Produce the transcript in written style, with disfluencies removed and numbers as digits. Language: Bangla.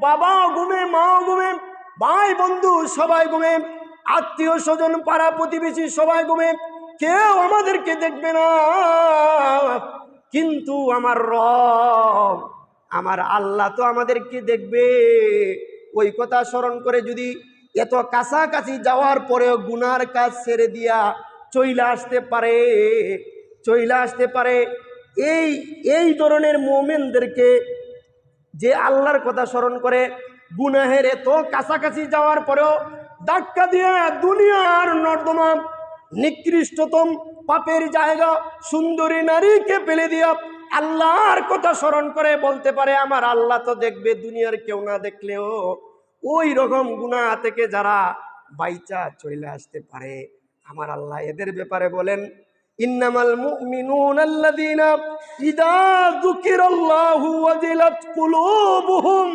বাবাও ঘুমে, মাও ঘুমে, ভাই বন্ধু সবাই ঘুমে, আত্মীয় স্বজন পাড়া প্রতিবেশী সবাই ঘুমে, কেউ আমাদেরকে দেখবে না। কিন্তু আমার রব, আমার আল্লাহ তো আমাদেরকে দেখবে। ওই কথা স্মরণ করে যদি এত কাছাকাছি যাওয়ার পরেও গুনার কাজ ছেড়ে দিয়া চইলা আসতে পারে এই এই ধরনের মুমিনদেরকে, যে আল্লাহর কথা স্মরণ করে গুনাহের এত কাছাকাছি যাওয়ার পরেও ধাক্কা দিয়ে দুনিয়ার নর্দমা নিকৃষ্টতম পাপের জায়গা সুন্দরী নারীকে ফেলে দিয়া আল্লাহর কথা স্মরণ করে বলতে পারে আমার আল্লাহ তো দেখবে, দুনিয়ার কেউ না দেখলেও। ওই রকম গুনাহ থেকে যারা বাইচা চলে আসতে পারে, আমার আল্লাহ এদের ব্যাপারে বলেন, ইন্নামাল মুমিনুনা আল্লাযীনা ইযা যুকিরাল্লাহু ওয়াজিলাত কুলুবুহুম